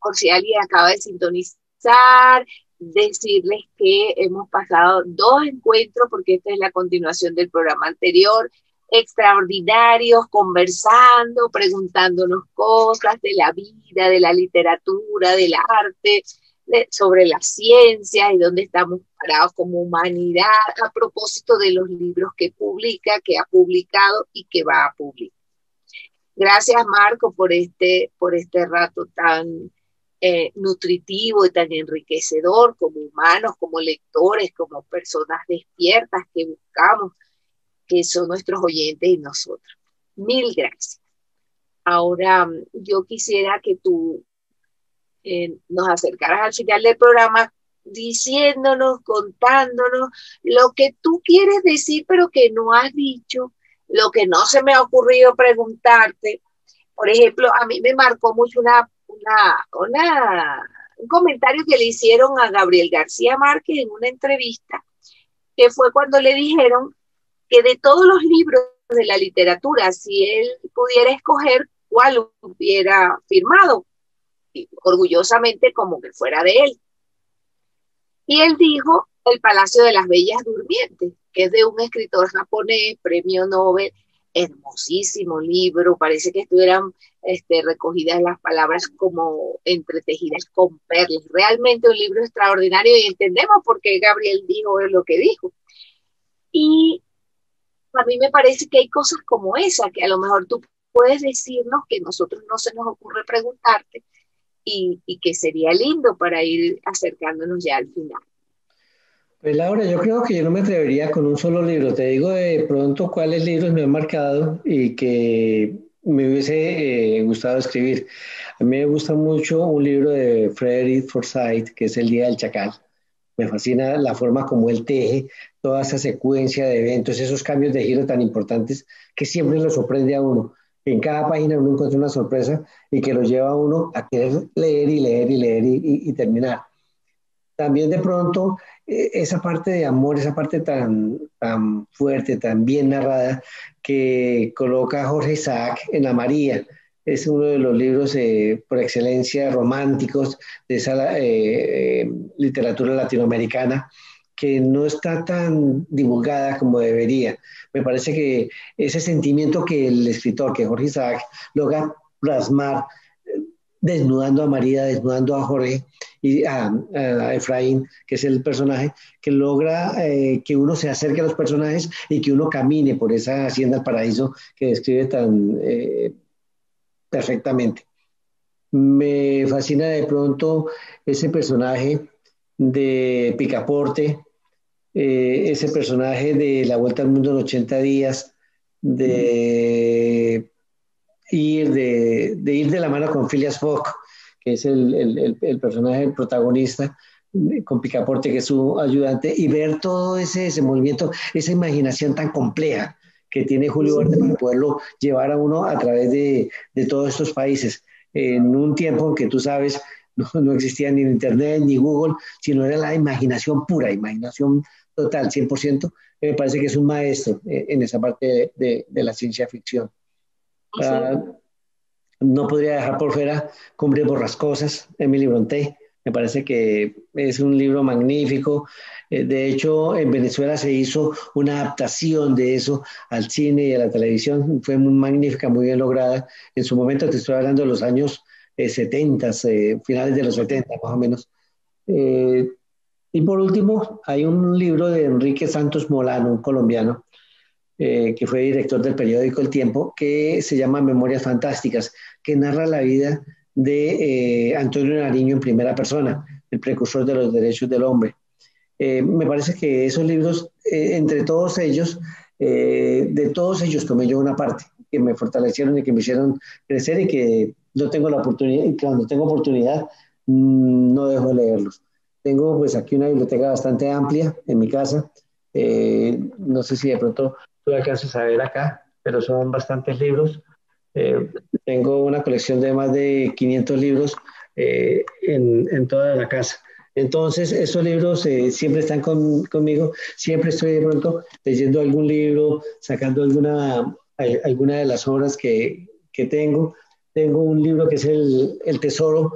por si alguien acaba de sintonizar, decirles que hemos pasado 2 encuentros, porque esta es la continuación del programa anterior, extraordinarios, conversando, preguntándonos cosas de la vida, de la literatura, del arte, sobre las ciencias y dónde estamos parados como humanidad, a propósito de los libros que publica, que ha publicado y que va a publicar. Gracias, Marco, por este rato tan nutritivo y tan enriquecedor como humanos, como lectores, como personas despiertas que buscamos, que son nuestros oyentes y nosotros. Mil gracias. Ahora, yo quisiera que tú nos acercaras al final del programa diciéndonos, contándonos lo que tú quieres decir, pero que no has dicho, lo que no se me ha ocurrido preguntarte. Por ejemplo, a mí me marcó mucho un comentario que le hicieron a Gabriel García Márquez en una entrevista, que fue cuando le dijeron que de todos los libros de la literatura, si él pudiera escoger cuál hubiera firmado, orgullosamente como que fuera de él. Y él dijo El Palacio de las Bellas Durmientes, que es de un escritor japonés, premio Nobel, hermosísimo libro, parece que estuvieran recogidas las palabras como entretejidas con perlas, realmente un libro extraordinario y entendemos por qué Gabriel dijo lo que dijo. Y a mí me parece que hay cosas como esa, que a lo mejor tú puedes decirnos que nosotros no se nos ocurre preguntarte y que sería lindo para ir acercándonos ya al final. Pues Laura, yo creo que yo no me atrevería con un solo libro. Te digo de pronto cuáles libros me han marcado y que me hubiese gustado escribir. A mí me gusta mucho un libro de Frederick Forsyth, que es El Día del Chacal. Me fascina la forma como él teje toda esa secuencia de eventos, esos cambios de giro tan importantes que siempre lo sorprende a uno. En cada página uno encuentra una sorpresa y que lo lleva a uno a querer leer y leer y leer y terminar. también de pronto esa parte de amor, esa parte tan fuerte, tan bien narrada que coloca Jorge Isaac en La María. Es uno de los libros por excelencia románticos de esa literatura latinoamericana que no está tan divulgada como debería. Me parece que ese sentimiento que el escritor, que Jorge Isaac, logra plasmar desnudando a María, desnudando a Jorge y a Efraín, que es el personaje, que logra que uno se acerque a los personajes y que uno camine por esa hacienda al paraíso que describe tan perfectamente. Me fascina de pronto ese personaje de Picaporte, ese personaje de La Vuelta al Mundo en 80 días, de ir de la mano con Phileas Fogg, que es el personaje, el protagonista, con Picaporte, que es su ayudante, y ver todo ese desenvolvimiento, esa imaginación tan compleja que tiene Julio Verne para poderlo llevar a uno a través de todos estos países. En un tiempo en que tú sabes, no existía ni Internet ni Google, sino era la imaginación pura, imaginación total, 100%. Me parece que es un maestro en esa parte de la ciencia ficción. Uh, no podría dejar por fuera Cumbres Borrascosas, Emily Brontë. Me parece que es un libro magnífico. De hecho, en Venezuela se hizo una adaptación de eso al cine y a la televisión. Fue muy magnífica, muy bien lograda. En su momento, te estoy hablando de los años 70, finales de los 70, más o menos. Y por último, hay un libro de Enrique Santos Molano, un colombiano, que fue director del periódico El Tiempo, que se llama Memorias Fantásticas, que narra la vida de Antonio Nariño en primera persona, el precursor de los derechos del hombre. Me parece que esos libros, entre todos ellos, de todos ellos tomé yo una parte, que me fortalecieron y que me hicieron crecer y que no tengo la oportunidad, y cuando tengo oportunidad, no dejo de leerlos. Tengo pues aquí una biblioteca bastante amplia en mi casa. No sé si de pronto tú alcanzas a ver acá, pero son bastantes libros. Tengo una colección de más de 500 libros en toda la casa. Entonces, esos libros siempre están conmigo, siempre estoy de pronto leyendo algún libro, sacando alguna de las obras que tengo. Tengo un libro que es El Tesoro,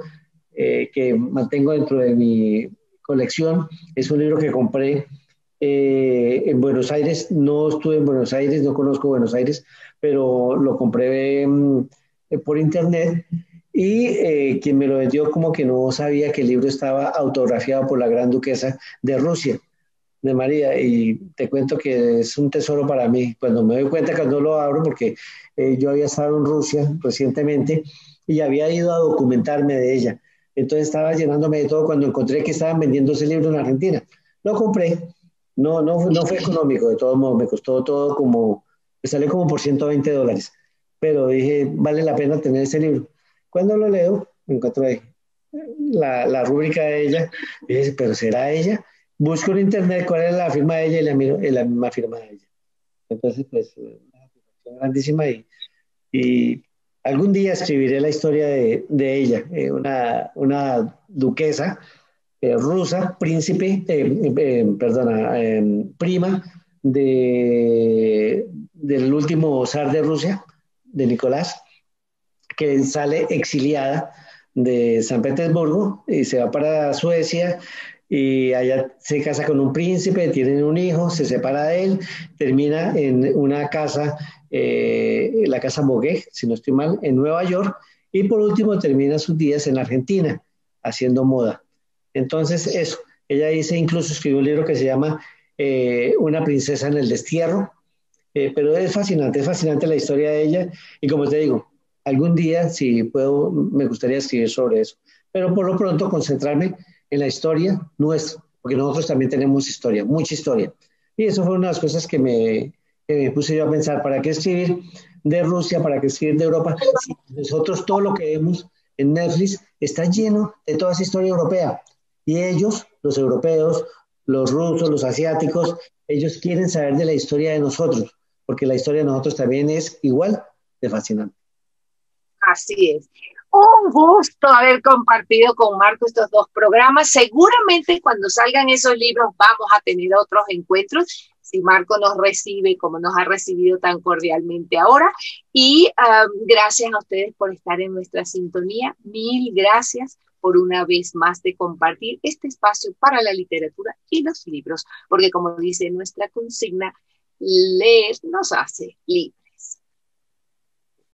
que mantengo dentro de mi colección. Es un libro que compré en Buenos Aires. No estuve en Buenos Aires, no conozco Buenos Aires, pero lo compré por internet y quien me lo vendió como que no sabía que el libro estaba autografiado por la Gran Duquesa de Rusia, de María, y te cuento que es un tesoro para mí. Cuando me doy cuenta, cuando lo abro, porque yo había estado en Rusia recientemente y había ido a documentarme de ella. Entonces estaba llenándome de todo cuando encontré que estaban vendiendo ese libro en Argentina. Lo compré. No fue económico, de todos modos, me costó todo me salió como por $120, pero dije, vale la pena tener ese libro. Cuando lo leo, me encuentro ahí la rúbrica de ella, y dije, pero ¿será ella? Busco en internet cuál es la firma de ella y la miro, es la misma firma de ella. Entonces, pues, una satisfacción grandísima y algún día escribiré la historia de ella, una duquesa rusa, perdona, prima del último zar de Rusia, de Nicolás, que sale exiliada de San Petersburgo y se va para Suecia y allá se casa con un príncipe, tienen un hijo, se separa de él, termina en una casa, la casa Moguer, si no estoy mal, en Nueva York, y por último termina sus días en Argentina, haciendo moda. Entonces, eso, ella dice, incluso escribió un libro que se llama Una princesa en el destierro, pero es fascinante la historia de ella, y como te digo, algún día, si puedo, me gustaría escribir sobre eso, pero por lo pronto concentrarme en la historia nuestra, porque nosotros también tenemos historia, mucha historia. Y eso fue una de las cosas que me puse yo a pensar, ¿para qué escribir de Rusia, para qué escribir de Europa? Si nosotros todo lo que vemos en Netflix está lleno de toda esa historia europea. Y ellos, los europeos, los rusos, los asiáticos, ellos quieren saber de la historia de nosotros, porque la historia de nosotros también es igual de fascinante. Así es. Un gusto haber compartido con Marco estos dos programas. Seguramente cuando salgan esos libros vamos a tener otros encuentros, si Marco nos recibe como nos ha recibido tan cordialmente ahora. Y gracias a ustedes por estar en nuestra sintonía. Mil gracias por una vez más de compartir este espacio para la literatura y los libros, porque como dice nuestra consigna, leer nos hace libres.